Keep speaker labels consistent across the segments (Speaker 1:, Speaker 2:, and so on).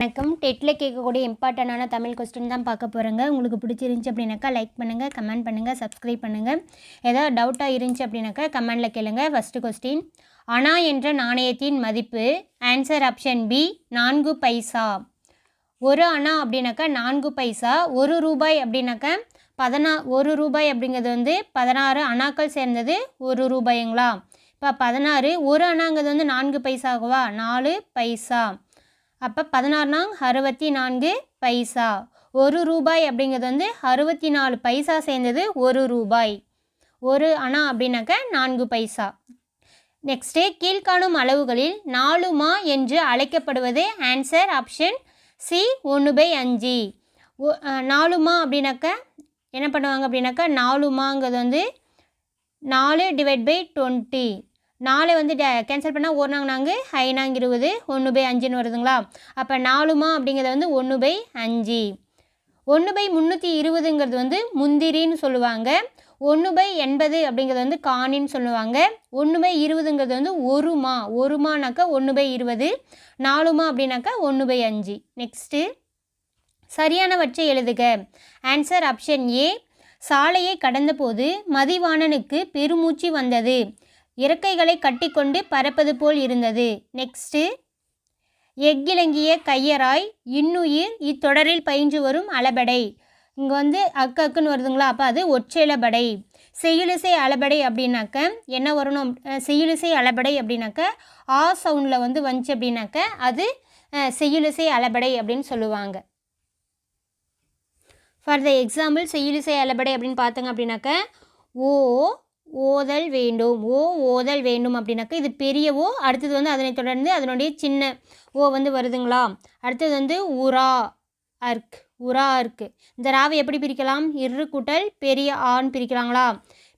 Speaker 1: வணக்கம். டெட்டில் கேட்கக்கூடிய இம்பார்ட்டண்டான தமிழ் கொஸ்டின் தான் பார்க்க போகிறேங்க. உங்களுக்கு பிடிச்சிருந்துச்சி அப்படின்னாக்கா லைக் பண்ணுங்கள், கமெண்ட் பண்ணுங்கள், சப்ஸ்கிரைப் பண்ணுங்கள். ஏதாவது டவுட்டாக இருந்துச்சு அப்படின்னாக்கா கமெண்டில் கேளுங்க. ஃபஸ்ட்டு கொஸ்டின், அணா என்ற நாணயத்தின் மதிப்பு ஆன்சர் ஆப்ஷன் பி 4 பைசா. ஒரு அணா அப்படின்னாக்கா 4 பைசா. ஒரு ரூபாய் அப்படின்னாக்கா 1 ரூபாய் அப்படிங்கிறது 16 அணாக்கள் சேர்ந்தது 1 ரூபாய்ங்களா. இப்போ 16 ஒரு அணாங்கிறது 4 பைசாகுவா, 4 பைசா. அப்போ 16 64 பைசா. ஒரு ரூபாய் அப்படிங்கிறது 64 பைசா சேர்ந்தது 1 ரூபாய். ஒரு அணா அப்படின்னாக்க 4 பைசா. நெக்ஸ்ட்டு, கீழ்காணும் அளவுகளில் 4மா என்று அழைக்கப்படுவது ஆன்சர் ஆப்ஷன் சி 1/5. 4மா அப்படின்னாக்க என்ன பண்ணுவாங்க அப்படின்னாக்கா 4மாங்கிறது 4/20. 4 கேன்சல் பண்ணால் 1 நாங்க 5 20, 1/5 வருதுங்களா. அப்போ 4மா அப்படிங்கிறது 1/5. 1/320 முந்திரின்னு சொல்லுவாங்க. 1/80 அப்படிங்கிறது காணின்னு சொல்லுவாங்க. 1/20 ஒருமா. ஒருமானாக்கா 1/20. 4மா அப்படின்னாக்கா 1/5. நெக்ஸ்ட்டு, சரியானவற்றை எழுதுக. ஆன்சர் ஆப்ஷன் ஏ, சாலையை கடந்தபோது மதிவாணனுக்கு பெருமூச்சு வந்தது, இறக்கைகளை கட்டிக்கொண்டு பறப்பது போல் இருந்தது. நெக்ஸ்ட்டு, எக்கிலங்கிய கையராய் இன்னுயிர் இத்தொடரில் பயின்று வரும் அளபடை. இங்கே அக்குன்னு வருதுங்களா. அப்போ அது ஒற்றையிலபடை. செய்யுளிசை அளபடை அப்படின்னாக்க என்ன வரணும்? செய்யுளிசை அளபடை அப்படின்னாக்க ஆ சவுண்டில் வந்துச்சு அப்படின்னாக்க அது செய்யுளிசை அளபடை அப்படின்னு சொல்லுவாங்க. ஃபார் த எக்ஸாம்பிள், செய்யுளிசை அளபடை அப்படின்னு பார்த்தங்க அப்படின்னாக்க ஓதல் வேண்டும். ஓதல் வேண்டும் அப்படின்னாக்க இது பெரிய ஓ. அடுத்தது அதனை தொடர்ந்து அதனுடைய சின்ன ஓ வருதுங்களா. அடுத்தது உரா அர்க். உரா அர்க்கு. இந்த ராவை எப்படி பிரிக்கலாம்? இரு கூட்டல் பெரிய ஆண் பிரிக்கலாங்களா.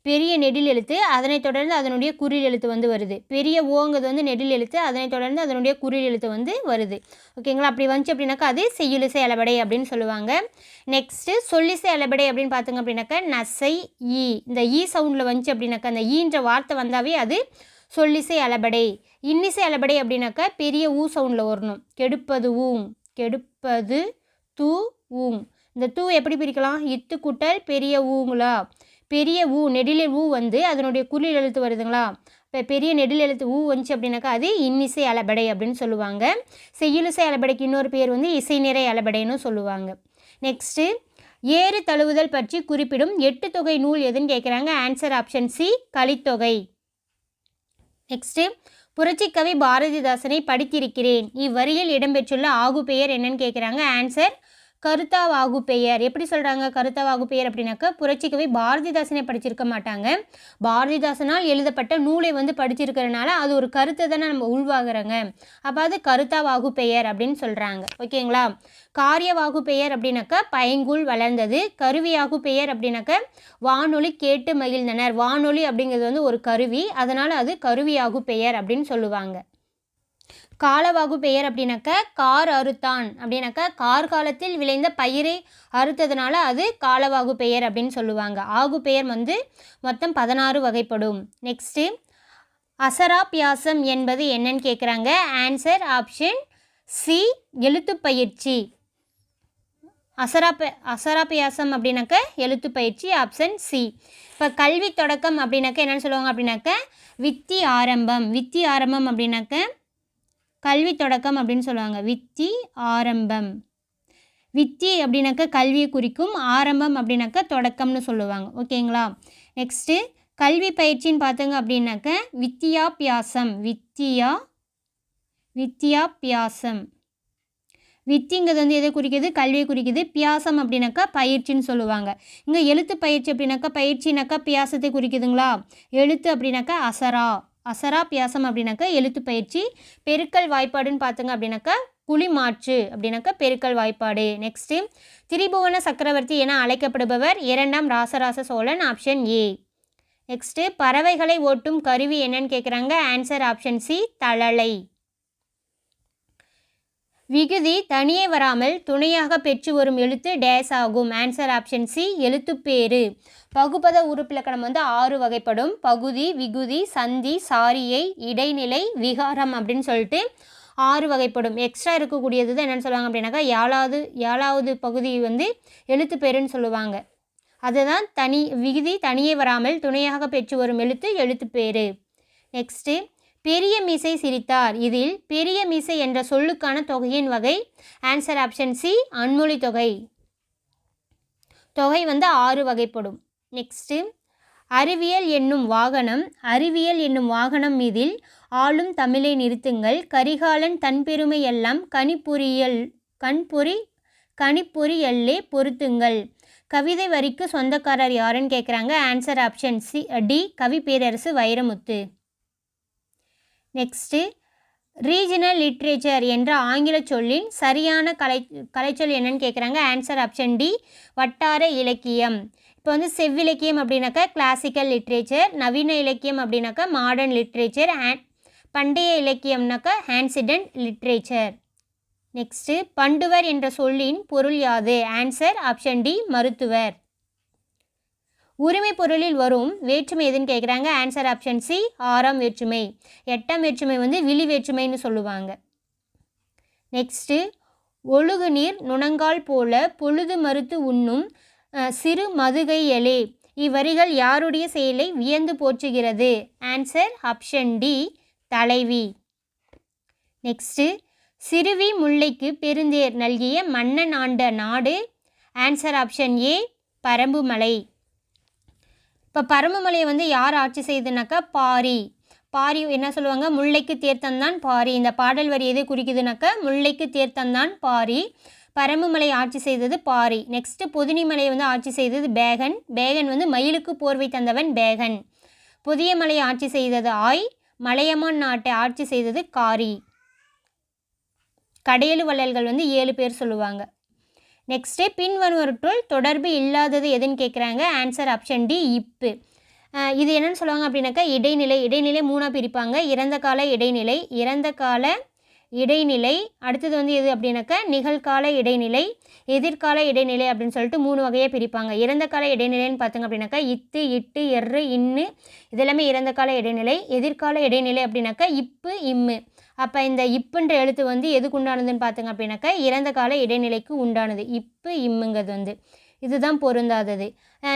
Speaker 1: பெரிய நெடில் எழுத்து, அதனை தொடர்ந்து அதனுடைய குறில் எழுத்து வருது. பெரிய ஓங்கிறது நெடில் எழுத்து, அதனை தொடர்ந்து அதனுடைய குறில் எழுத்து வருது. ஓகேங்களா. அப்படி வந்துச்சு அப்படின்னாக்கா அது செய்யுளிசை அளபடை அப்படின்னு சொல்லுவாங்க. நெக்ஸ்ட்டு, சொல்லிசை அளபடை அப்படின்னு பார்த்துங்க அப்படின்னாக்கா நசை ஈ. இந்த ஈ சவுண்டில் வந்துச்சு அப்படின்னாக்கா அந்த ஈன்ற வார்த்தை வந்தாவே அது சொல்லிசை அளபடை. இன்னிசை அளபடை அப்படின்னாக்கா பெரிய ஊ சவுண்டில் வரணும். கெடுப்பது ஊம். கெடுப்பது தூ ஊம். இந்த தூ எப்படி பிரிக்கலாம்? இத்து கூட்டல் பெரிய ஊங்களா. பெரிய ஊ நெடிலில் ஊ அதனுடைய குறில் எழுத்து வருதுங்களா. இப்போ பெரிய நெடில் எழுத்து ஊ வந்துச்சு அப்படின்னாக்கா அது இன்னிசை அளபடை அப்படின்னு சொல்லுவாங்க. செய்யுளிசை அளபடைக்கு இன்னொரு பேர் இசை நிறை அளபடைன்னு சொல்லுவாங்க. நெக்ஸ்ட்டு, ஏறு தழுவுதல் பற்றி குறிப்பிடும் 8 தொகை நூல் எதுன்னு கேட்குறாங்க. ஆன்சர் ஆப்ஷன் சி கலித்தொகை. நெக்ஸ்ட்டு, புரட்சிக்கவி பாரதிதாசனை படித்திருக்கிறேன், இவ்வரியில் இடம்பெற்றுள்ள ஆகு பெயர் என்னன்னு கேட்குறாங்க. ஆன்சர் கருத்தாவாகு பெயர். எப்படி சொல்கிறாங்க கருத்தாவாகு பெயர் அப்படின்னாக்கா புரட்சிக்கவி பாரதிதாசனை படிச்சிருக்க மாட்டாங்க. பாரதிதாசனால் எழுதப்பட்ட நூலை படிச்சிருக்கிறதுனால அது ஒரு கருத்தை தானே நம்ம உள்வாகிறோங்க. அப்போ அது கருத்தாவாகு பெயர் அப்படின்னு சொல்கிறாங்க. ஓகேங்களா. காரியவாகு பெயர் அப்படின்னாக்கா பைங்குல் வளர்ந்தது. கருவியாகு பெயர் அப்படின்னாக்கா வானொலி கேட்டு மகிழ்ந்தனர். வானொலி அப்படிங்கிறது ஒரு கருவி, அதனால் அது கருவியாகு பெயர் அப்படின்னு சொல்லுவாங்க. காலவாகு பெயர் அப்படின்னாக்கா கார் அறுத்தான் அப்படின்னாக்கா கார்காலத்தில் விளைந்த பயிரை அறுத்ததுனால அது காலவாகு பெயர் அப்படின்னு சொல்லுவாங்க. ஆகு பெயர் மொத்தம் 16 வகைப்படும். நெக்ஸ்ட்டு, அசராபியாசம் என்பது என்னன்னு கேட்குறாங்க. ஆன்சர் ஆப்ஷன் சி எழுத்துப்பயிற்சி. அசராபியாசம் அப்படின்னாக்க எழுத்துப்பயிற்சி. Option C. இப்போ கல்வி தொடக்கம் அப்படின்னாக்க என்னென்னு சொல்லுவாங்க அப்படின்னாக்க வித்தி ஆரம்பம். வித்தி ஆரம்பம் அப்படின்னாக்க கல்வி தொடக்கம் அப்படின்னு சொல்லுவாங்க. வித்தி ஆரம்பம். வித்தி அப்படின்னாக்க கல்வியை குறிக்கும், ஆரம்பம் அப்படின்னாக்க தொடக்கம்னு சொல்லுவாங்க. ஓகேங்களா. நெக்ஸ்ட்டு, கல்வி பயிற்சின்னு பார்த்தங்க அப்படின்னாக்க வித்தியாபியாசம். வித்தியாபியாசம். வித்திங்கிறது எதை குறிக்குது? கல்வியை குறிக்குது. பியாசம் அப்படின்னாக்கா பயிற்சின்னு சொல்லுவாங்க. இங்கே எழுத்து பயிற்சி அப்படின்னாக்கா பயிற்சினாக்கா பியாசத்தை குறிக்குதுங்களா. எழுத்து அப்படின்னாக்கா அசரா பியாசம் அப்படின்னாக்கா எழுத்து பயிற்சி. பெருக்கல் வாய்ப்பாடுன்னு பார்த்துங்க அப்படின்னாக்கா புலிமாற்று அப்படின்னாக்கா பெருக்கல் வாய்ப்பாடு. நெக்ஸ்ட்டு, திரிபுவன சக்கரவர்த்தி என அழைக்கப்படுபவர் 2ஆம் Rajaraja Chola. Option A. Next, பறவைகளை ஓட்டும் கருவி என்னன்னு கேட்குறாங்க. ஆன்சர் ஆப்ஷன் சி தழலை. விகுதி தனியே வராமல் துணையாக பெற்று வரும் எழுத்து டேஸ் ஆகும். ஆன்சர் ஆப்ஷன் சி எழுத்துப்பேறு. பகுபத உறுப்பிலக்கணம் 6 வகைப்படும். பகுதி, விகுதி, சந்தி, சாரியை, இடைநிலை, விகாரம் அப்படின்னு சொல்லிட்டு 6 வகைப்படும். எக்ஸ்ட்ரா இருக்கக்கூடியது தான் என்னென்னு சொல்லுவாங்க அப்படின்னாக்கா ஏழாவது பகுதி வந்து எழுத்துப்பேருன்னு சொல்லுவாங்க. அதுதான் விகுதி தனியே வராமல் துணையாக பெற்று வரும் எழுத்துப்பேரு. நெக்ஸ்ட்டு பெரிய மீசை சிரித்தார். இதில் பெரிய மீசை என்ற சொல்லுக்கான தொகையின் வகை ஆன்சர் ஆப்ஷன் சி அன்மொழி தொகை. தொகை வந்து 6 வகைப்படும். நெக்ஸ்ட்டு அறிவியல் என்னும் வாகனம் மீதில் ஆளும் தமிழை நிறுத்துங்கள். கரிகாலன் தன் பெருமை எல்லாம் கணிப்பொறி எல்லே பொருத்துங்கள். கவிதை வரிக்கு சொந்தக்காரர் யாருன்னு கேட்குறாங்க. ஆன்சர் ஆப்ஷன் டி கவி பேரரசு வைரமுத்து. நெக்ஸ்ட்டு ரீஜனல் லிட்ரேச்சர் என்ற ஆங்கில சொல்லின் சரியான கலைச்சொல் என்னன்னு கேட்குறாங்க. ஆன்சர் ஆப்ஷன் டி வட்டார இலக்கியம். இப்போ வந்து செவ்விலக்கியம் அப்படின்னாக்கா கிளாசிக்கல் லிட்ரேச்சர், நவீன இலக்கியம் அப்படின்னாக்கா மாடர்ன் லிட்ரேச்சர், பண்டைய இலக்கியம்னாக்கா ஆன்சிடென்ட் லிட்ரேச்சர். நெக்ஸ்ட்டு பண்டுவர் என்ற சொல்லின் பொருள் யாது? ஆன்சர் ஆப்ஷன் டி மருத்துவர். உரிமை பொருளில் வரும் வேற்றுமை எதுன்னு கேட்குறாங்க. ஆன்சர் ஆப்ஷன் சி 6ஆம் வேற்றுமை. 8ஆம் வேற்றுமை வந்து விழி வேற்றுமைன்னு சொல்லுவாங்க. நெக்ஸ்ட்டு ஒழுகு நீர் நுணங்கால் போல பொழுது மறுத்து உண்ணும் சிறு மதுகை எலே. இவ்வரிகள் யாருடைய செயலை வியந்து போற்றுகிறது? ஆன்சர் ஆப்ஷன் டி தலைவி. நெக்ஸ்ட்டு சிறுவி முல்லைக்கு பெருந்தேர் நல்கிய மன்னன் ஆண்ட நாடு. ஆன்சர் ஆப்ஷன் ஏ பரம்புமலை. இப்போ பரம்புமலையை வந்து யார் ஆட்சி செய்யுதுனாக்கா பாரி என்ன சொல்லுவாங்க? முல்லைக்கு தேர்த்தந்தான் பாரி. இந்த பாடல் வரி எது குறிக்குதுனாக்கா முல்லைக்கு தேர்த்தந்தான் பாரி. பரம்புமலை ஆட்சி செய்தது பாரி. நெக்ஸ்ட்டு பொதினிமலையை வந்து ஆட்சி செய்தது பேகன் வந்து மயிலுக்கு போர்வை தந்தவன் பேகன். புதிய மலையை ஆட்சி செய்தது ஆய். மலையமான் நாட்டை ஆட்சி செய்தது காரி. கடையெழு வள்ளல்கள் வந்து 7 பேர் சொல்லுவாங்க. நெக்ஸ்ட்டு பின்வருவற்றுள் தொடர்பு இல்லாதது எதுன்னு கேட்குறாங்க. ஆன்சர் ஆப்ஷன் டி இப்பு. இது என்னென்னு சொல்லுவாங்க அப்படின்னாக்கா இடைநிலை 3ஆக பிரிப்பாங்க. இறந்த கால இடைநிலை, அடுத்தது வந்து எது அப்படின்னாக்கா நிகழ்கால இடைநிலை, எதிர்கால இடைநிலை அப்படின்னு சொல்லிட்டு 3 வகையாக பிரிப்பாங்க. இறந்த கால இடைநிலைன்னு பார்த்தோங்க அப்படின்னாக்கா இட்டு எர்ரு இன்னு இதெல்லாமே இறந்த கால இடைநிலை. எதிர்கால இடைநிலை அப்படின்னாக்கா இப்பு இம்மு. அப்போ இந்த இப்புன்ற எழுத்து வந்து எதுக்கு உண்டானதுன்னு பார்த்தோங்க அப்படின்னாக்கா இறந்த கால இடைநிலைக்கு உண்டானது. இப்பு இம்முங்கிறது வந்து இதுதான் பொருந்தாதது.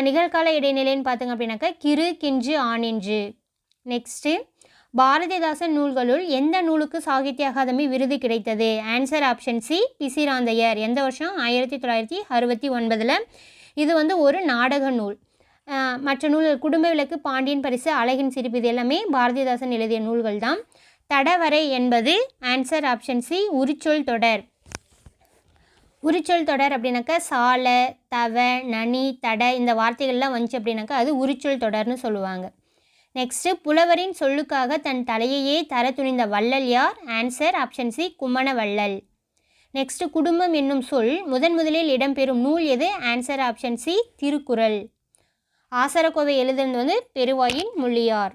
Speaker 1: நிகழ்கால இடைநிலைன்னு பார்த்தோங்க அப்படின்னாக்கா கிறு கின்று ஆனின்று. நெக்ஸ்ட்டு பாரதிதாசன் நூல்களுள் எந்த நூலுக்கு சாகித்ய அகாதமி விருது கிடைத்தது? Answer option C Pisirandhaiyar. எந்த வருஷம்? 1969. இது வந்து ஒரு நாடக நூல். மற்ற நூல்கள் குடும்ப விளக்கு, பாண்டியன் பரிசு, அழகின் சிரிப்பு இது எல்லாமே பாரதிதாசன் எழுதிய நூல்கள் தான். தடவரை என்பது ஆன்சர் ஆப்ஷன் சி உரிச்சொல் தொடர். உரிச்சொல் தொடர் அப்படின்னாக்கா சால, தவ, நனி, தட இந்த வார்த்தைகள்லாம் வந்துச்சு அப்படின்னாக்கா அது உரிச்சொல் தொடர்னு சொல்லுவாங்க. நெக்ஸ்ட்டு புலவரின் சொல்லுக்காக தன் தலையையே தர துணிந்த வள்ளல் யார்? ஆன்சர் ஆப்ஷன் சி கும்மண வள்ளல். நெக்ஸ்ட்டு குடும்பம் என்னும் சொல் முதலில் இடம்பெறும் நூல் எது? Answer option C Thirukkural. Asarakkovai எழுதுனது வந்து பெருவாயின் முள்ளியார்.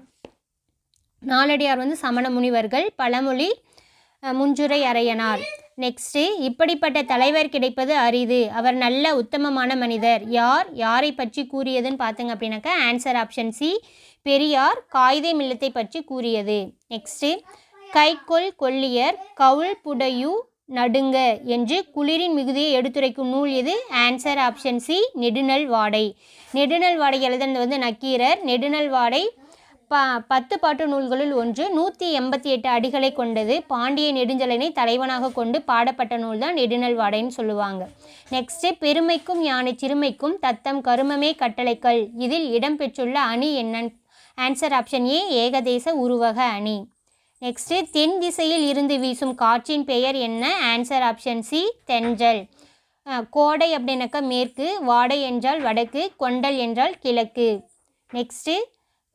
Speaker 1: நாலடியார் வந்து சமண முனிவர்கள். பழமொழி முஞ்சுரை அரையனார். நெக்ஸ்ட்டு இப்படிப்பட்ட தலைவர் கிடைப்பது அரிது, அவர் நல்ல உத்தமமான மனிதர். யாரை பற்றி கூறியதுன்னு பார்த்தங்க அப்படின்னாக்கா answer option C Periyar Kayide மில்லத்தை பற்றி கூறியது. நெக்ஸ்ட்டு கைக்கொள் கொள்ளியர் கவுள் புடையு நடுங்க என்று குளிரின் மிகுதியை எடுத்துரைக்கும் நூல் எது? ஆன்சர் ஆப்ஷன் சி நெடுநல் வாடை. நெடுநல் வாடை எழுதுனது வந்து நக்கீரர். நெடுநல் வாடை 10 பாட்டு நூல்களுள் ஒன்று. 188 அடிகளை கொண்டது. பாண்டிய நெடுஞ்செழியனை தலைவனாக கொண்டு பாடப்பட்ட நூல் தான் நெடுநல் வாடைன்னு சொல்லுவாங்க. நெக்ஸ்ட்டு பெருமைக்கும் யானை சிறுமைக்கும் தத்தம் கருமமே கட்டளைக்கல். இதில் இடம்பெற்றுள்ள அணி என்ன? ஆன்சர் ஆப்ஷன் ஏ ஏகதேச உருவக அணி. நெக்ஸ்ட்டு தென் திசையில் இருந்து வீசும் காற்றின் பெயர் என்ன? ஆன்சர் ஆப்ஷன் சி தென்றல். கோடை அப்படின்னாக்கா மேற்கு, வாடை என்றால் வடக்கு, கொண்டல் என்றால் கிழக்கு. நெக்ஸ்ட்டு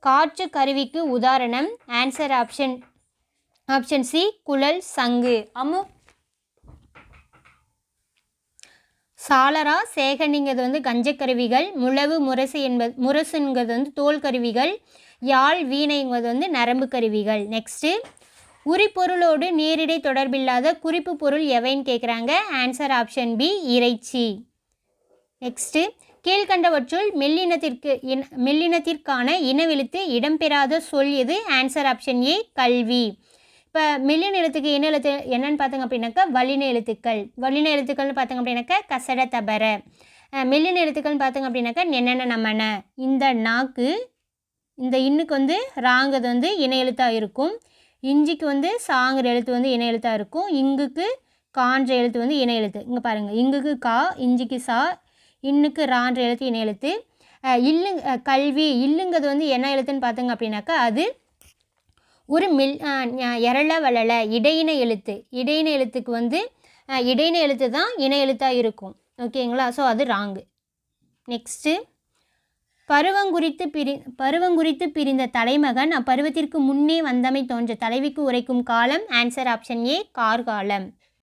Speaker 1: காற்று கருவிக்கு உதாரணம்? ஆன்சர் ஆப்ஷன் சி குழல், சங்கு. சாளரா சேகனிங்கிறது வந்து கஞ்சக்கருவிகள். முழவு முரசுங்கிறது வந்து தோல் கருவிகள். யாழ் வீணைங்கிறது வந்து நரம்பு கருவிகள். நெக்ஸ்ட்டு உரிப்பொருளோடு நேரிடை தொடர்பில்லாத குறிப்பு பொருள் எவைன்னு கேட்குறாங்க. ஆன்சர் ஆப்ஷன் பி இறைச்சி. நெக்ஸ்ட்டு கீழ்கண்டவற்றுள் மெல்லினத்திற்கான இனவெழுத்து இடம்பெறாத சொல் எது? ஆன்சர் ஆப்ஷன் ஏ கல்வி. இப்போ மெல்லின எழுத்துக்கு என்ன எழுத்து என்னன்னு பார்த்தாங்க அப்படின்னாக்கா வல்லின எழுத்துக்கள். வல்லின எழுத்துக்கள்னு பார்த்தாங்க அப்படின்னாக்கா கசட தபர. மெல்லின எழுத்துக்கள்னு பார்த்தாங்க அப்படின்னாக்கா நென்னன நமன. இந்த நாக்கு இந்த இன்னுக்கு வந்து ராங்கிறது வந்து இணை எழுத்தாக இருக்கும். இஞ்சிக்கு வந்து சாங்கிற எழுத்து வந்து இணை எழுத்தாக இருக்கும். இங்குக்கு கான்ற எழுத்து வந்து இணை எழுத்து. இங்கே பாருங்கள், இங்குக்கு கா, இஞ்சிக்கு சா, இன்னுக்கு ரான்ற எழுத்து இணை எழுத்து. இல்லு கல்வி இல்லுங்கிறது வந்து என்ன எழுத்துன்னு பார்த்தாங்க அப்படின்னாக்கா அது ஒரு எரள வளல இடையின எழுத்து. இடையின எழுத்துக்கு வந்து இடையின எழுத்து தான் இணை எழுத்தாக இருக்கும். ஓகேங்களா? ஸோ அது ராங்கு. நெக்ஸ்ட்டு பருவங்குறித்து பிரிந்த தலைமகன் அப்பருவத்திற்கு முன்னே வந்தமை தோன்ற தலைவிக்கு உரைக்கும் காலம். Answer option A கார்காலம்.